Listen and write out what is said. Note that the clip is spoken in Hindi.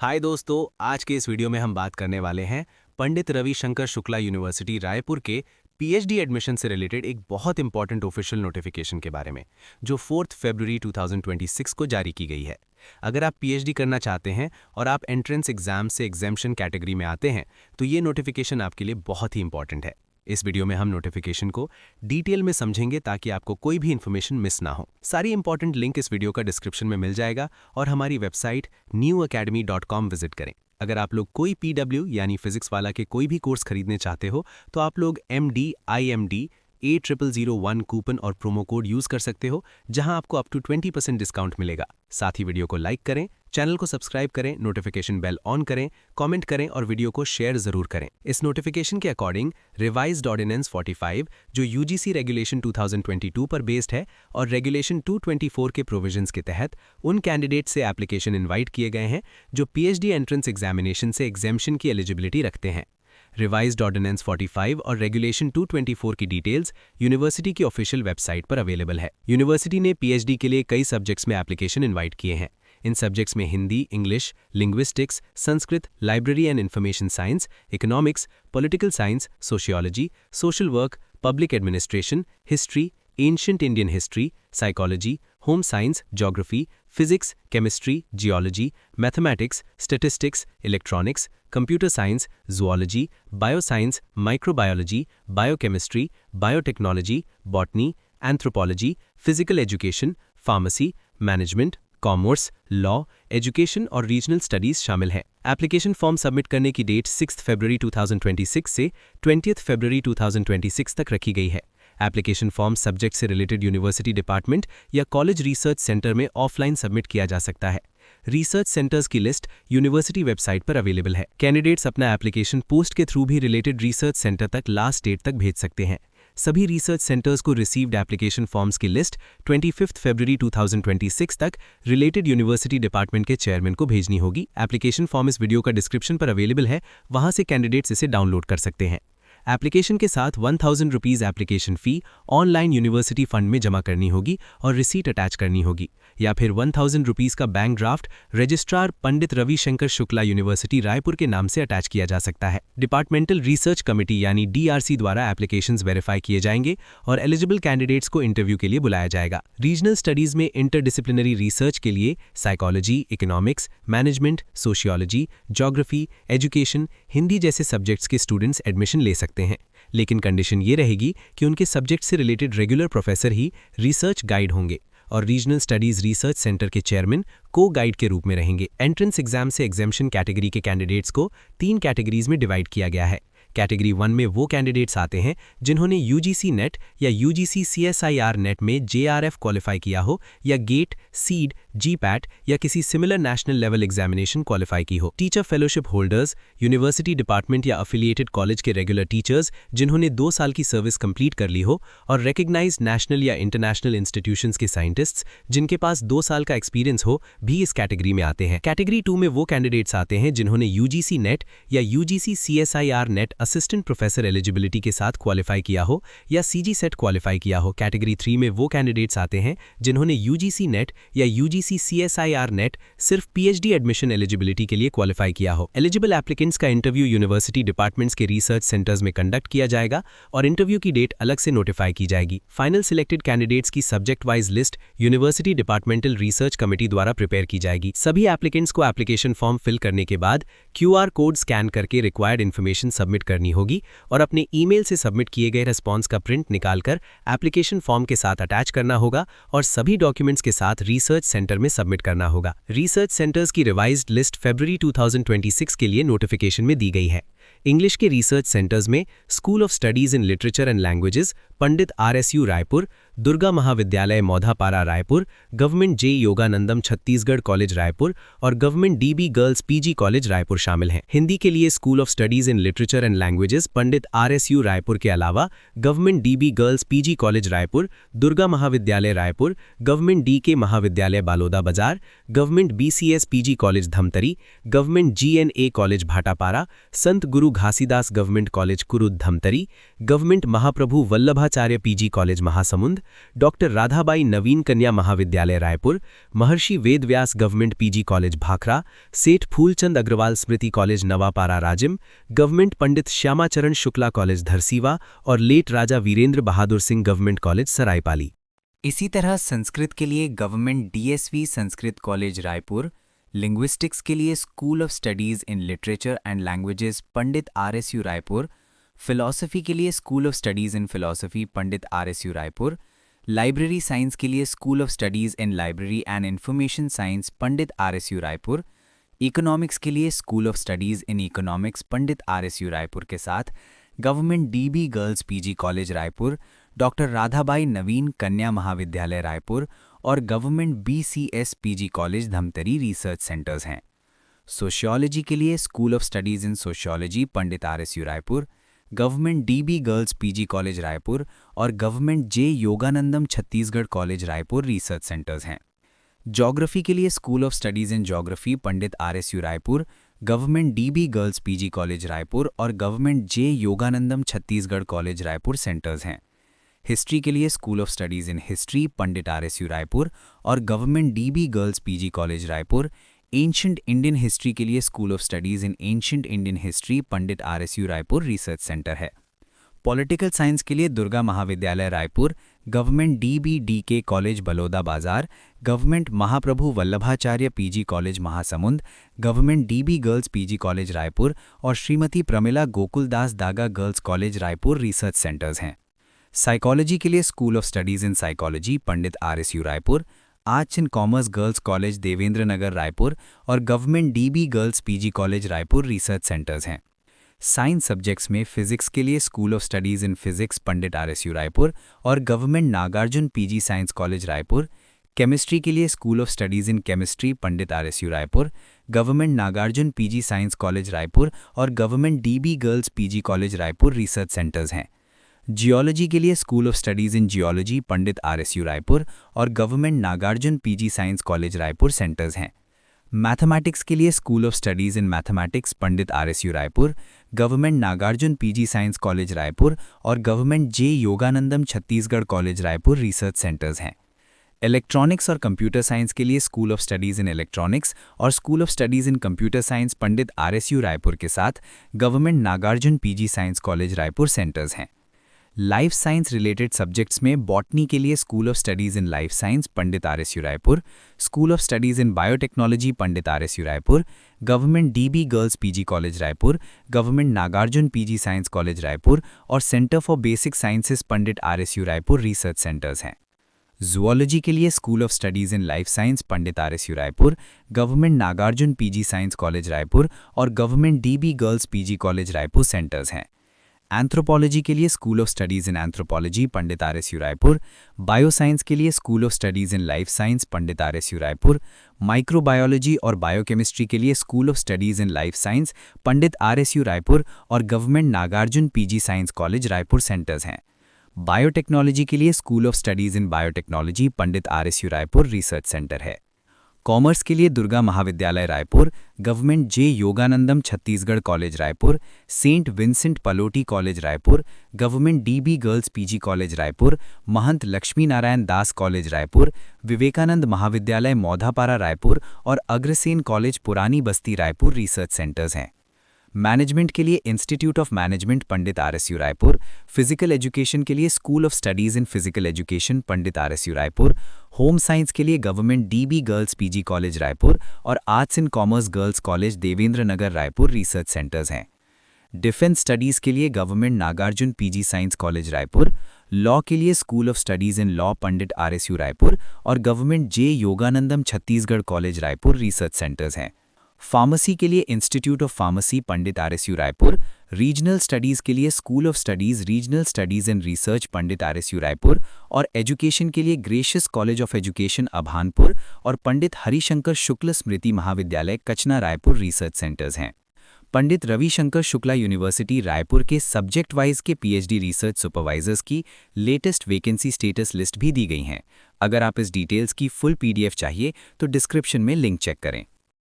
हाय दोस्तों, आज के इस वीडियो में हम बात करने वाले हैं पंडित रविशंकर शुक्ला यूनिवर्सिटी रायपुर के पीएचडी एडमिशन से रिलेटेड एक बहुत इंपॉर्टेंट ऑफिशियल नोटिफिकेशन के बारे में, जो 4 फरवरी 2026 को जारी की गई है। अगर आप पीएचडी करना चाहते हैं और आप एंट्रेंस एग्जाम से एग्जेम्पशन कैटेगरी में आते हैं, तो ये नोटिफिकेशन आपके लिए बहुत ही इंपॉर्टेंट है। इस वीडियो में हम नोटिफिकेशन को डिटेल में समझेंगे ताकि आपको कोई भी इन्फॉर्मेशन मिस ना हो। सारी इंपॉर्टेंट लिंक इस वीडियो का डिस्क्रिप्शन में मिल जाएगा और हमारी वेबसाइट newacademy.com विजिट करें। अगर आप लोग कोई पीडब्ल्यू यानी फिजिक्स वाला के कोई भी कोर्स खरीदने चाहते हो तो आप लोग MD IMD A0001 कूपन और प्रोमो कोड यूज कर सकते हो, जहां आपको अप टू 20% डिस्काउंट मिलेगा। साथ ही वीडियो को लाइक करें, चैनल को सब्सक्राइब करें, नोटिफिकेशन बेल ऑन करें, कमेंट करें और वीडियो को शेयर जरूर करें। इस नोटिफिकेशन के अकॉर्डिंग रिवाइज्ड ऑर्डिनेंस 45 जो यूजीसी रेगुलेशन 2022 पर बेस्ड है और रेगुलेशन 224 के प्रोविजंस के तहत उन कैंडिडेट से एप्लीकेशन इनवाइट किए गए हैं जो पीएचडी एंट्रेंस एग्जामिनेशन से एग्जेम्पशन की एलिजिबिलिटी रखते हैं। रिवाइज्ड ऑर्डिनेंस 45 और रेगुलेशन 224 की डिटेल्स यूनिवर्सिटी की ऑफिशियल वेबसाइट पर अवेलेबल है। यूनिवर्सिटी ने पीएचडी के लिए कई सब्जेक्ट्स में एप्लीकेशन इनवाइट किए हैं। इन सब्जेक्ट्स में Hindi, English, linguistics, Sanskrit, library and information science, economics, political science, sociology, social work, public administration, history, ancient Indian history, psychology, home science, geography, physics, chemistry, geology, mathematics, statistics, electronics, computer science, zoology, bioscience, microbiology, biochemistry, biotechnology, botany, anthropology, physical education, pharmacy, management, commerce, law, education और रीजनल स्टडीज शामिल हैं। एप्लीकेशन फॉर्म सबमिट करने की डेट 6 फरवरी 2026 से 20 फरवरी 2026 तक रखी गई है। एप्लीकेशन फॉर्म सब्जेक्ट से रिलेटेड यूनिवर्सिटी डिपार्टमेंट या कॉलेज रिसर्च सेंटर में ऑफलाइन सबमिट किया जा सकता है। रिसर्च सेंटर्स की लिस्ट यूनिवर्सिटी वेबसाइट पर अवेलेबल है। कैंडिडेट्स अपना एप्लीकेशन पोस्ट के थ्रू भी रिलेटेड रिसर्च सेंटर तक लास्ट डेट तक भेज सकते हैं। सभी रिसर्च सेंटर्स को रिसीव्ड एप्लीकेशन फॉर्म्स की लिस्ट 25 फरवरी 2026 तक रिलेटेड यूनिवर्सिटी डिपार्टमेंट के चेयरमैन को भेजनी होगी। एप्लीकेशन फॉर्म इस वीडियो का डिस्क्रिप्शन पर अवेलेबल है, वहां से कैंडिडेट्स इसे डाउनलोड कर सकते हैं। एप्लीकेशन के साथ 1000 rupees application fee online university fund में जमा करनी होगी और रिसीट अटैच करनी होगी, या फिर 1000 रुपीज़ का bank draft registrar Pandit Ravishankar Shukla university Raipur के नाम से अटैच किया जा सकता है। डिपार्टमेंटल रिसर्च कमेटी यानी DRC द्वारा एप्लीकेशंस वेरीफाई किए जाएंगे और एलिजिबल कैंडिडेट्स को इंटरव्यू के लिए बुलाया जाएगा। रीजनल स्टडीज़ में इंटरडिसिप्लिनरी रिसर्च के लिए psychology, economics, management, sociology, geography, education, Hindi जैसे सब्जेक्ट्स के स्टूडेंट्स एडमिशन ले सकते हैं, लेकिन कंडीशन ये रहेगी कि उनके सब्जेक्ट से रिलेटेड रेगुलर प्रोफेसर ही रिसर्च गाइड होंगे और रीजनल स्टडीज रिसर्च सेंटर के चेयरमैन को गाइड के रूप में रहेंगे। एंट्रेंस एग्जाम से एग्जेम्पशन कैटेगरी के कैंडिडेट्स को 3 कैटेगरीज में डिवाइड किया गया है। कैटेगरी 1 में वो कैंडिडेट्स आते हैं जिन्होंने यूजीसी नेट या यूजीसी CSIR नेट में JRF क्वालिफाई किया हो या गेट, सीड, GPAT या किसी similar national level examination qualify की हो। Teacher fellowship holders, university department या अफिलिएटेड कॉलेज के रेगुलर टीचर्स जिन्होंने 2 साल की सर्विस कंप्लीट कर ली हो, और रिकग्नाइज्ड नेशनल या इंटरनेशनल इंस्टीट्यूशंस के साइंटिस्ट्स जिनके पास 2 साल का एक्सपीरियंस हो भी इस कैटेगरी में आते हैं। कैटेगरी 2 में वो कैंडिडेट्स आते हैं जिन्होंने यूजीसी नेट या UGC CSIR net assistant professor eligibility के साथ क्वालिफाई किया हो या CG सेट क्वालिफाई किया हो। कैटेगरी 3 में वो कैंडिडेट्स आते हैं जिन्होंने यूजीसी नेट या यूजीसी CSIR नेट सिर्फ पीएचडी एडमिशन एलिजिबिलिटी के लिए क्वालिफाई किया हो। एलिजिबल एप्लीकेंट्स का इंटरव्यू यूनिवर्सिटी डिपार्टमेंट्स के रिसर्च सेंटर्स में कंडक्ट किया जाएगा और इंटरव्यू की डेट अलग से नोटिफाई की जाएगी। फाइनल सिलेक्टेड कैंडिडेट्स की subject wise list university departmental research committee द्वारा प्रिपेयर की जाएगी। सभी एप्लीकेंट्स को एप्लीकेशन फॉर्म फिल करने के बाद QR कोड स्कैन करके रिक्वायर्ड इन्फॉर्मेशन सबमिट करनी होगी और अपने ईमेल से सबमिट किए गए रिस्पॉन्स का प्रिंट निकालकर एप्लीकेशन फॉर्म के साथ अटैच करना होगा और सभी डॉक्यूमेंट्स के साथ रिसर्च सेंटर में सबमिट करना होगा। रिसर्च सेंटर्स की रिवाइज्ड लिस्ट फरवरी 2026 के लिए नोटिफिकेशन में दी गई है। इंग्लिश के रिसर्च सेंटर्स में school of studies in literature and languages Pandit RSU Raipur, Durga Mahavidyalaya Maudhapara Raipur, government J Yoganandam Chhattisgarh college Raipur और government DB girls PG college Raipur शामिल हैं। हिंदी के लिए school of studies in literature and languages Pandit RSU Raipur के अलावा government DB girls PG college Raipur, Durga Mahavidyalaya Raipur, government DK Mahavidyalaya Baloda Bazar, government BCS PG college Dhamtari, government GNA college Bhatapara, Sant Guru Ghasidas government college Kurud Dhamtari, government Mahaprabhu Vallabha Vallabhacharya PG college Mahasamund, doctor Radhabai Naveen Kanya Mahavidyalaya Raipur, Maharishi Vedvyas government PG college Bhakhara, Seth Phoolchand Agrawal Smriti college Navapara Rajim, government Pandit Shyamacharan Shukla college Dharsiwa और late Raja Virendra Bahadur Singh government college Saraipali. इसी तरह संस्कृत के लिए government DSV Sanskrit college Raipur, linguistics के लिए school of studies in literature and languages Pandit RSU Raipur, philosophy के लिए school of studies in philosophy Pandit RSU Raipur, library science के लिए school of studies in library and information science Pandit RSU Raipur, economics के लिए school of studies in economics Pandit RSU Raipur के साथ government DB girls PG college Raipur, doctor Radhabai Naveen Kanya Mahavidyalaya Raipur और government BCS PG college Dhamtari research centres हैं। सोशियोलॉजी के लिए school of studies in sociology Pandit RSU Raipur, government DB girls PG college Raipur और government J Yoganandam Chhattisgarh college Raipur research centres हैं। ज्योग्राफी के लिए school of studies in geography Pandit RSU Raipur, government DB girls PG college Raipur और government J Yoganandam Chhattisgarh college Raipur centres हैं। हिस्ट्री के लिए school of studies in history Pandit RSU Raipur और government DB girls PG college Raipur, ancient Indian history के लिए school of studies in ancient Indian history Pandit RSU Raipur research centre है। पॉलिटिकल साइंस के लिए Durga Mahavidyalaya Raipur, government DBDK college Baloda Bazar, government Mahaprabhu Vallabhacharya PG college Mahasamund, government DB girls PG college Raipur और Shrimati Pramila Gokuldas Daga girls college Raipur research centres हैं। साइकोलॉजी के लिए school of studies in psychology Pandit RSU Raipur, arts and commerce girls college Devendra Nagar Raipur और government DB girls PG college Raipur research centres हैं। साइंस सब्जेक्ट्स में फिजिक्स के लिए school of studies in physics Pandit RSU Raipur और government Nagarjun PG science college Raipur, chemistry के लिए school of studies in chemistry Pandit RSU Raipur, government Nagarjun PG science college Raipur और government DB girls PG college Raipur research centres हैं। जियोलॉजी के लिए school of studies in geology Pandit RSU Raipur और government Nagarjun PG science college Raipur centres हैं। मैथमेटिक्स के लिए school of studies in mathematics Pandit RSU Raipur, government Nagarjun PG science college Raipur और government J Yoganandam Chhattisgarh college Raipur research centres हैं। इलेक्ट्रॉनिक्स और कंप्यूटर साइंस के लिए school of studies in electronics और school of studies in computer science Pandit RSU Raipur के साथ government Nagarjun PG science college Raipur centres हैं। लाइफ साइंस रिलेटेड सब्जेक्ट्स में बॉटनी के लिए school of studies in life science Pandit RSU Raipur, school of studies in biotechnology Pandit RSU Raipur, government DB girls PG college Raipur, government Nagarjun PG science college Raipur और centre for basic sciences Pandit RSU Raipur research centres हैं। जूलॉजी के लिए school of studies in life science Pandit RSU Raipur, government Nagarjun PG science college Raipur और government DB girls PG college Raipur centres हैं। एंथ्रोपोलॉजी के लिए school of studies in anthropology Pandit RSU Raipur, bioscience के लिए school of studies in life science Pandit RSU Raipur, microbiology और बायोकेमिस्ट्री के लिए school of studies in life science Pandit RSU Raipur और government Nagarjun PG science college Raipur centres हैं। बायोटेक्नोलॉजी के लिए school of studies in biotechnology Pandit RSU Raipur research centre है। कॉमर्स के लिए Durga Mahavidyalaya Raipur, government J Yoganandam Chhattisgarh college Raipur, saint Vincent Pallotti college Raipur, government DB girls PG college Raipur, Mahant Laxmi Narayan Das college Raipur, Vivekanand Mahavidyalaya Maudhapara Raipur और Agrasen college Purani Basti Raipur research centres हैं। मैनेजमेंट के लिए institute of management Pandit RSU Raipur, physical education के लिए school of studies in physical education Pandit RSU Raipur, home science के लिए government DB girls PG college Raipur और arts and commerce girls college Devendra Nagar Raipur research centres हैं। डिफेंस स्टडीज़ के लिए government Nagarjun PG science college Raipur, law के लिए school of studies in law Pandit RSU Raipur और government J Yoganandam Chhattisgarh college Raipur research centres हैं। फार्मेसी के लिए institute of pharmacy Pandit RSU Raipur, regional studies के लिए school of studies regional studies and research Pandit RSU Raipur और एजुकेशन के लिए gracious college of education Abhanpur और पंडित हरिशंकर शुक्ल स्मृति महाविद्यालय कचना रायपुर रिसर्च सेंटर्स हैं। पंडित रविशंकर शुक्ला यूनिवर्सिटी रायपुर के सब्जेक्ट वाइज के पीएचडी रिसर्च सुपरवाइजर्स की लेटेस्ट वैकेंसी स्टेटस लिस्ट भी दी गई हैं। अगर आप इस डिटेल्स की फुल पीडीएफ चाहिए तो डिस्क्रिप्शन में लिंक चेक करें।